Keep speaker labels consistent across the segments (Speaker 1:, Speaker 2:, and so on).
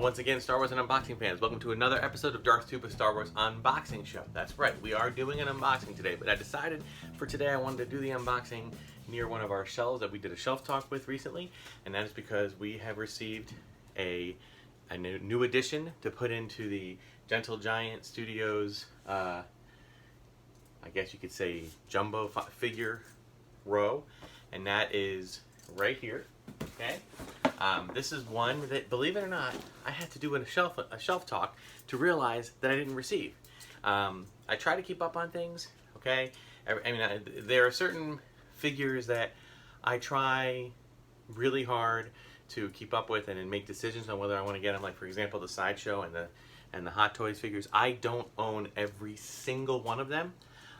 Speaker 1: once again, Star Wars and unboxing fans, welcome to another episode of Darth Tuba Star Wars Unboxing Show. That's right, we are doing an unboxing today, but I decided for today I wanted to do the unboxing near one of our shelves that we did a shelf talk with recently, and that is because we have received a new addition to put into the Gentle Giant Studios, I guess you could say jumbo figure row, and that is right here, okay? This is one that, believe it or not, I had to do a shelf talk to realize that I didn't receive. I try to keep up on things, okay? I mean, there are certain figures that I try really hard to keep up with and make decisions on whether I want to get them. Like, for example, the Sideshow and the Hot Toys figures. I don't own every single one of them.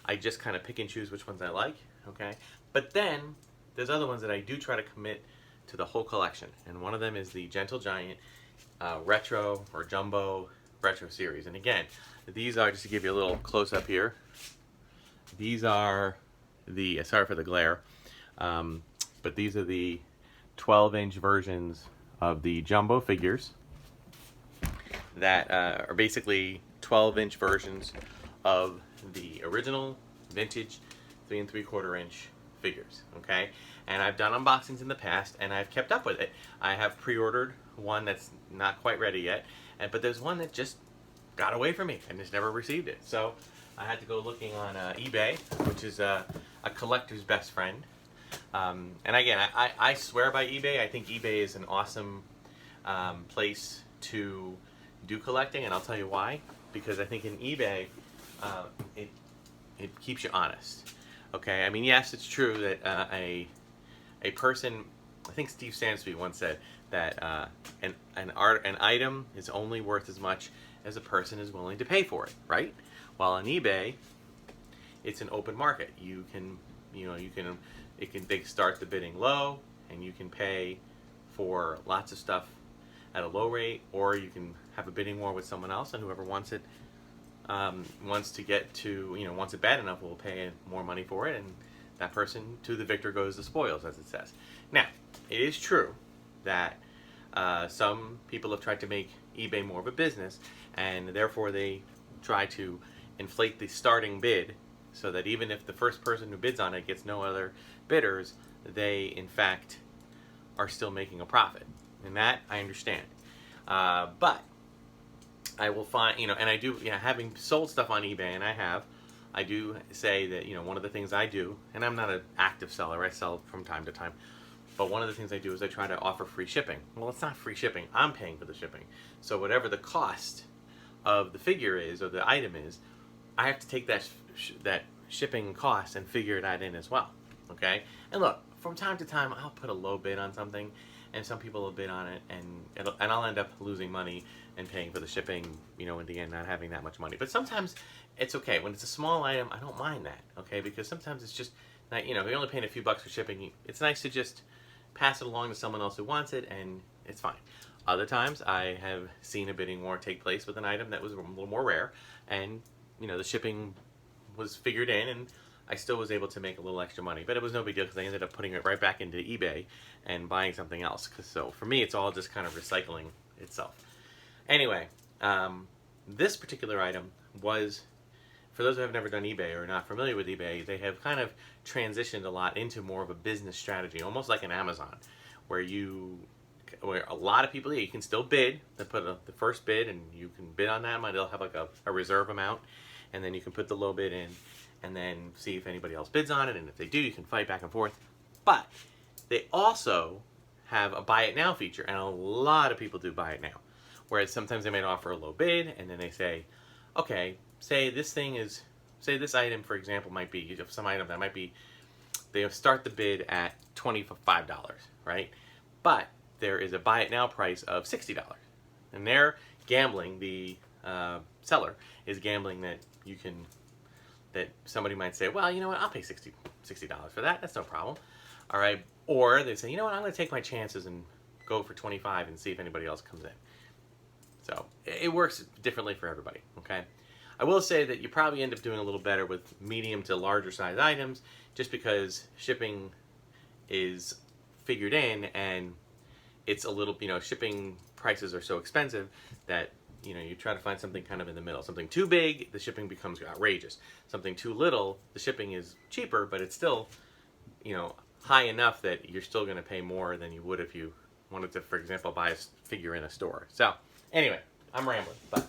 Speaker 1: I just kind of pick and choose which ones I like, okay? But then there's other ones that I do try to commit to the whole collection, and one of them is the Gentle Giant Retro or Jumbo Retro Series. And again, these are, just to give you a little close-up here, these are the, sorry for the glare, but these are the 12-inch versions of the Jumbo figures that are basically 12-inch versions of the original vintage 3 3/4 inch figures, okay? And I've done unboxings in the past, and I've kept up with it. I have pre-ordered one that's not quite ready yet, but there's one that just got away from me and just never received it. So I had to go looking on eBay, which is a collector's best friend. And again, I swear by eBay. I think eBay is an awesome place to do collecting, and I'll tell you why. Because I think in eBay, it keeps you honest. Okay, I mean, yes, it's true that a person, I think Steve Sansby once said that an item is only worth as much as a person is willing to pay for it, right? While on eBay, it's an open market. They start the bidding low, and you can pay for lots of stuff at a low rate, or you can have a bidding war with someone else, and whoever wants it, wants it bad enough, will pay more money for it, and that person, to the victor goes the spoils, as it says. Now, it is true that some people have tried to make eBay more of a business, and therefore they try to inflate the starting bid so that even if the first person who bids on it gets no other bidders, they in fact are still making a profit. And that I understand. But I will find, and I do, having sold stuff on eBay, and I do say that, one of the things I do, and I'm not an active seller, I sell from time to time, but one of the things I do is I try to offer free shipping. Well, it's not free shipping, I'm paying for the shipping. So whatever the cost of the figure is, or the item is, I have to take that shipping cost and figure that in as well, okay? And look, from time to time, I'll put a low bid on something, and some people will bid on it, and I'll end up losing money and paying for the shipping, in the end, not having that much money. But sometimes it's okay. When it's a small item, I don't mind that, okay? Because sometimes it's just, you're only paying a few bucks for shipping. It's nice to just pass it along to someone else who wants it, and it's fine. Other times, I have seen a bidding war take place with an item that was a little more rare, and, the shipping was figured in, and I still was able to make a little extra money. But it was no big deal because I ended up putting it right back into eBay and buying something else. So for me, it's all just kind of recycling itself. Anyway, this particular item was, for those who have never done eBay or are not familiar with eBay, they have kind of transitioned a lot into more of a business strategy, almost like an Amazon, where a lot of people, you can still bid. They put the first bid, and you can bid on that. They'll have like a reserve amount, and then you can put the low bid in, and then see if anybody else bids on it, and if they do, you can fight back and forth. But they also have a buy it now feature, and a lot of people do buy it now. Whereas sometimes they might offer a low bid, and then they say, okay, say this item, for example, might be, some item that might be, they start the bid at $25, right? But there is a buy it now price of $60. And they're gambling, the seller is gambling that somebody might say, well, you know what, I'll pay $60 for that, that's no problem. All right, or they say, you know what, I'm gonna take my chances and go for 25 and see if anybody else comes in. So it works differently for everybody, okay? I will say that you probably end up doing a little better with medium to larger size items, just because shipping is figured in, and it's a little, shipping prices are so expensive that, you know, you try to find something kind of in the middle. Something too big, the shipping becomes outrageous. Something too little, the shipping is cheaper, but it's still, you know, high enough that you're still going to pay more than you would if you wanted to, for example, buy a figure in a store. So, anyway, I'm rambling, but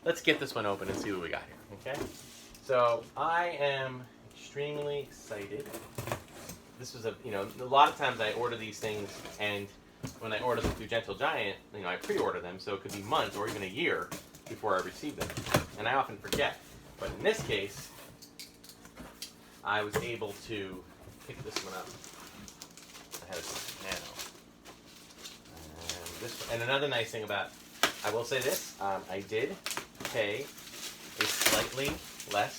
Speaker 1: let's get this one open and see what we got here, okay? So, I am extremely excited. This was you know, a lot of times I order these things, and when I order them through Gentle Giant, you know, I pre-order them, so it could be months or even a year before I receive them. And I often forget. But in this case, I was able to pick this one up. I have it now. And another nice thing about, I will say this, I did pay a slightly less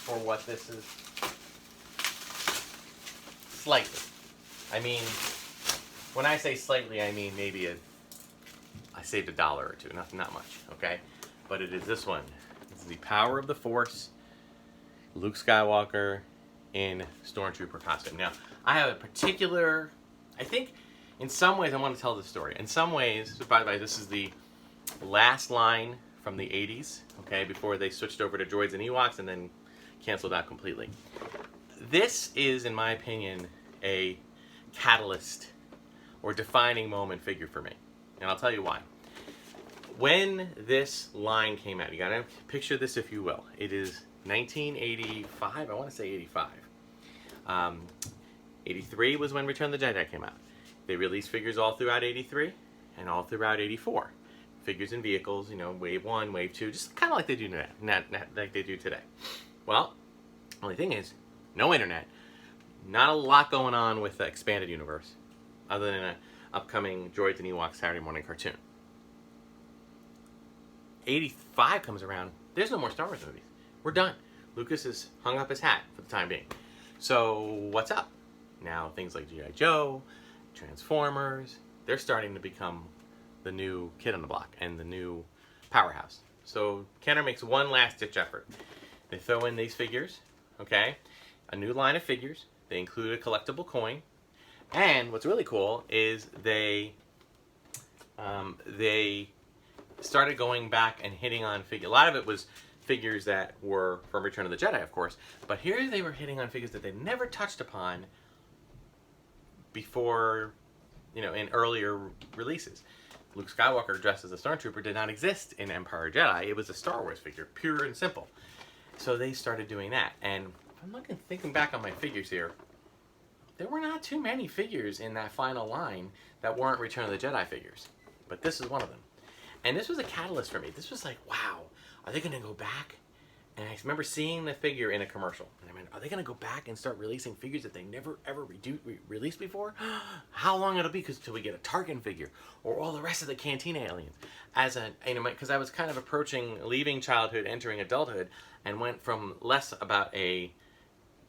Speaker 1: for what this is. Slightly. I mean, when I say slightly, I mean maybe I saved $1 or two, not much, okay? But it is this one. This is the Power of the Force, Luke Skywalker in Stormtrooper costume. Now, I have a particular, I think, in some ways I want to tell this story. In some ways, by the way, this is the last line from the 80s, okay, before they switched over to droids and Ewoks and then canceled out completely. This is, in my opinion, a catalyst or defining moment figure for me. And I'll tell you why. When this line came out, you gotta picture this if you will. It is 1985, I want to say 85. 83 was when Return of the Jedi came out. They released figures all throughout 83 and all throughout 84. Figures and vehicles, you know, wave 1, wave 2, just kind of like they do today. Not like they do today. Well, only thing is, no internet. Not a lot going on with the expanded universe, other than an upcoming Droids and Ewoks Saturday morning cartoon. 85 comes around, there's no more Star Wars movies. We're done. Lucas has hung up his hat for the time being. So what's up? Now things like G.I. Joe, Transformers, they're starting to become the new kid on the block and the new powerhouse. So Kenner makes one last ditch effort. They throw in these figures, okay? A new line of figures. They include a collectible coin, and what's really cool is they started going back and hitting on figures. A lot of it was figures that were from Return of the Jedi, of course, but here they were hitting on figures that they never touched upon before, you know, in earlier releases. Luke Skywalker dressed as a Stormtrooper did not exist in Empire Jedi. It was a Star Wars figure, pure and simple. So they started doing that, and I'm thinking back on my figures here, there were not too many figures in that final line that weren't Return of the Jedi figures. But this is one of them. And this was a catalyst for me. This was like, wow, are they going to go back? And I remember seeing the figure in a commercial. And I mean, are they going to go back and start releasing figures that they never ever released before? How long it'll be until we get a Tarkin figure or all the rest of the Cantina aliens? As a, you know, because I was kind of leaving childhood, entering adulthood, and went from less about a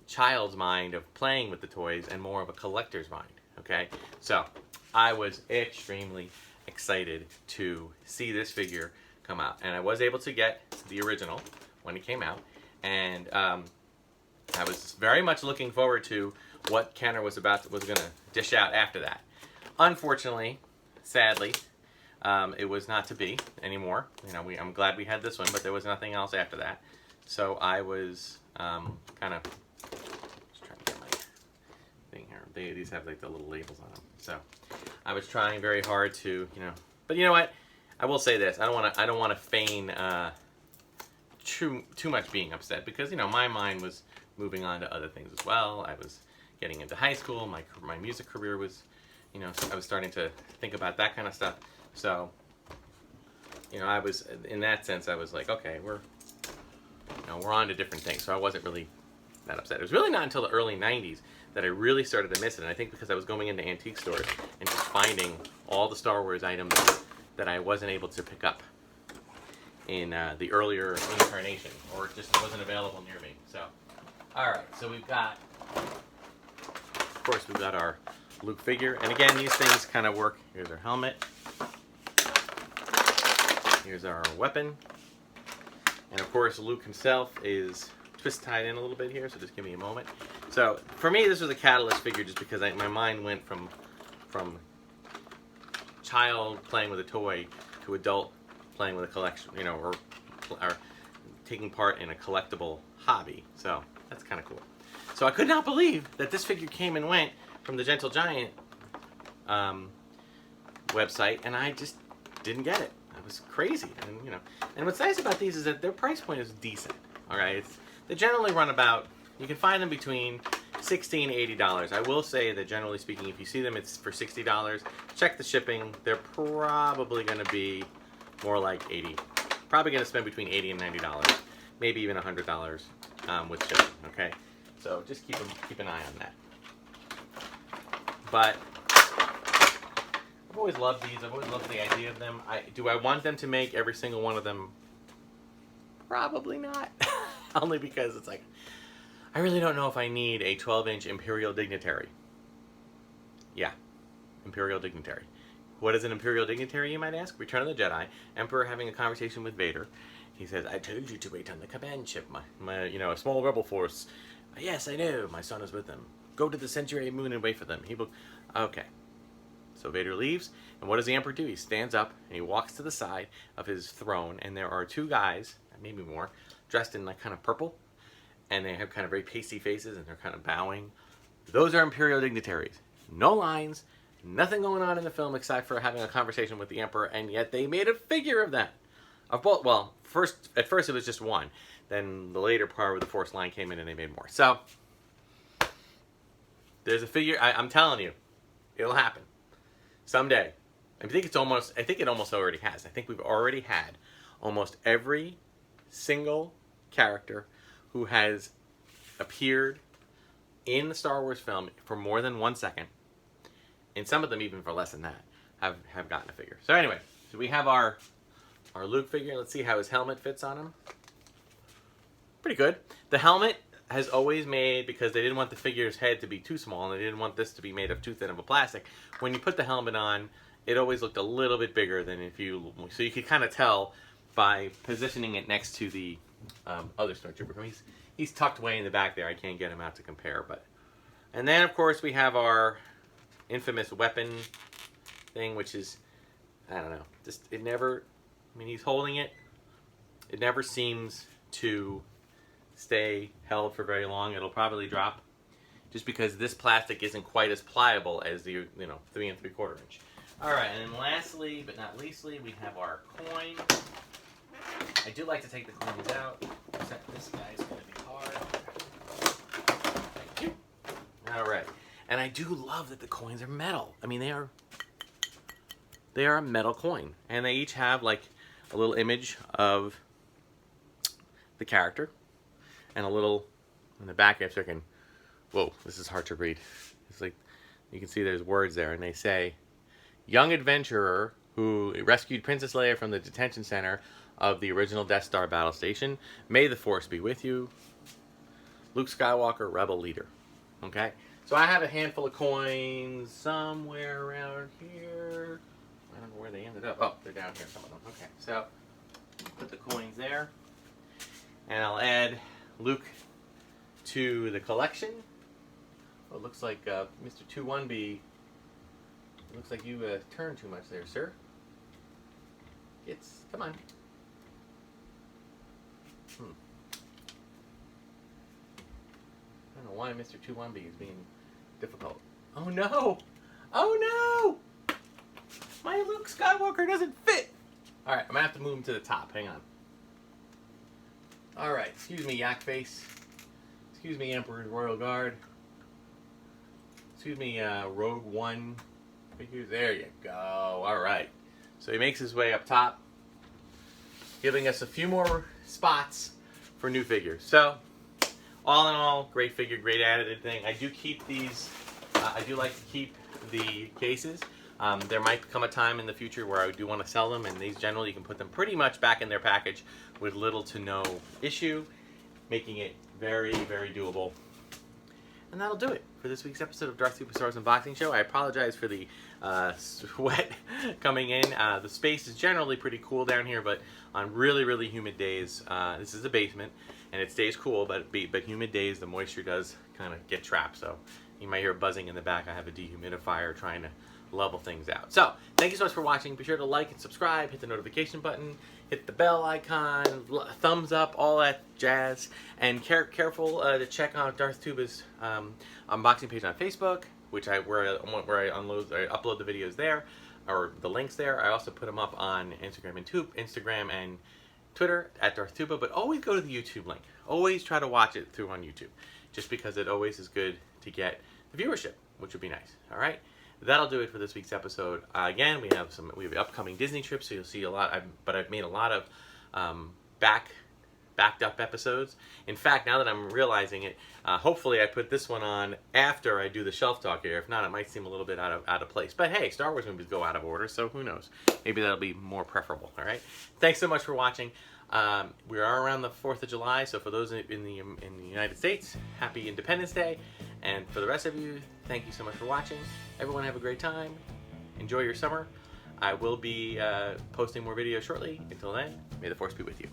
Speaker 1: child's mind of playing with the toys and more of a collector's mind, okay? So I was extremely excited to see this figure come out, and I was able to get the original when it came out, and I was very much looking forward to what Kenner was going to dish out after that. Unfortunately, sadly, it was not to be anymore. You know, I'm glad we had this one, but there was nothing else after that. So I was kind of just trying to get my thing here. These have like the little labels on them. So I was trying very hard to, you know, but you know what? I will say this: I don't want to feign too much being upset, because you know my mind was moving on to other things as well. I was getting into high school. My music career was, you know, I was starting to think about that kind of stuff. So, you know, I was in that sense. I was like, okay, we're on to different things. So I wasn't really that upset. It was really not until the early 90s that I really started to miss it. And I think because I was going into antique stores and just finding all the Star Wars items that I wasn't able to pick up in the earlier incarnation, or it just wasn't available near me. So, all right. So we've got, of course, we've got our Luke figure. And again, these things kind of work. Here's our helmet. Here's our weapon. And of course, Luke himself is twist tied in a little bit here, so just give me a moment. So for me, this was a catalyst figure just because my mind went from child playing with a toy to adult playing with a collection, you know, or taking part in a collectible hobby. So that's kind of cool. So I could not believe that this figure came and went from the Gentle Giant website, and I just didn't get it. It was crazy. And you know, and what's nice about these is that their price point is decent. All right, they generally run about, you can find them between $60 and $80. I will say that generally speaking, if you see them, it's for $60. Check the shipping. They're probably going to be more like $80. Probably going to spend between $80 and $90, maybe even $100 with shipping. Okay, so just keep an eye on that. But I've always loved these. I've always loved the idea of them. Do I want them to make every single one of them? Probably not. Only because it's like, I really don't know if I need a 12-inch Imperial Dignitary. Yeah, Imperial Dignitary. What is an Imperial Dignitary, you might ask? Return of the Jedi. Emperor having a conversation with Vader. He says, I told you to wait on the command ship. My you know, a small rebel force. Yes, I know. My son is with them. Go to the Century Moon and wait for them. Okay. So Vader leaves, and what does the Emperor do? He stands up, and he walks to the side of his throne, and there are two guys, maybe more, dressed in like kind of purple, and they have kind of very pasty faces, and they're kind of bowing. Those are Imperial dignitaries. No lines, nothing going on in the film except for having a conversation with the Emperor, and yet they made a figure of that. Of both. Well, at first it was just one. Then the later part where the Force line came in and they made more. So there's a figure. I'm telling you, it'll happen someday. I think it almost already has. I think we've already had almost every single character who has appeared in the Star Wars film for more than 1 second, and some of them even for less than that, have gotten a figure. So anyway, so we have our Luke figure. Let's see how his helmet fits on him. Pretty good. The helmet has always made, because they didn't want the figure's head to be too small, and they didn't want this to be made of too thin of a plastic. When you put the helmet on, it always looked a little bit bigger than if you, so you could kind of tell by positioning it next to the other Stormtrooper. I mean, he's tucked way in the back there. I can't get him out to compare, but. And then, of course, we have our infamous weapon thing, which is, I don't know, just, it never, I mean, he's holding it. It never seems to stay held for very long. It'll probably drop just because this plastic isn't quite as pliable as the, 3 3/4 inch. All right, and then lastly, but not leastly, we have our coin. I do like to take the coins out, except this guy's going to be hard. Thank you. All right, and I do love that the coins are metal. I mean, they are a metal coin, and they each have like a little image of the character, and a little in the back. If I can, whoa, this is hard to read. It's like you can see there's words there, and they say, "Young adventurer who rescued Princess Leia from the detention center of the original Death Star battle station. May the Force be with you. Luke Skywalker, rebel leader." Okay, so I have a handful of coins somewhere around here. I don't know where they ended up. Oh, they're down here, some of them. Okay, so put the coins there, and I'll add Luke to the collection. Oh, it looks like Mr. 21B. Looks like you turned too much there, sir. Come on. I don't know why Mr. 21B is being difficult. Oh no! Oh no! My Luke Skywalker doesn't fit! Alright, I'm gonna have to move him to the top. Hang on. Alright, excuse me, Yak Face. Excuse me, Emperor's Royal Guard. Excuse me, Rogue One figures. There you go. Alright. So he makes his way up top, giving us a few more spots for new figures. So, all in all, great figure, great added thing. I do keep these, I do like to keep the cases. There might come a time in the future where I do want to sell them, and these generally you can put them pretty much back in their package with little to no issue, making it very, very doable. And that'll do it for this week's episode of Darth Tuba Star Wars Unboxing Show. I apologize for the sweat coming in. The space is generally pretty cool down here, but on really, really humid days, this is a basement, and it stays cool, but humid days, the moisture does kind of get trapped. So you might hear buzzing in the back. I have a dehumidifier trying to level things out. So, thank you so much for watching. Be sure to like and subscribe, hit the notification button, hit the bell icon, thumbs up, all that jazz. And careful to check out Darth Tuba's unboxing page on Facebook, where I upload the videos there, or the links there. I also put them up on Instagram and Twitter at Darth Tuba, but always go to the YouTube link. Always try to watch it through on YouTube, just because it always is good to get the viewership, which would be nice. All right, that'll do it for this week's episode. Again, we have upcoming Disney trips, so you'll see a lot. But I've made a lot of backed up episodes. In fact, now that I'm realizing it, hopefully I put this one on after I do the shelf talk here. If not, it might seem a little bit out of place. But hey, Star Wars movies go out of order, so who knows? Maybe that'll be more preferable. All right. Thanks so much for watching. We are around the 4th of July, so for those in the United States, happy Independence Day. And for the rest of you, thank you so much for watching. Everyone have a great time. Enjoy your summer. I will be posting more videos shortly. Until then, may the Force be with you.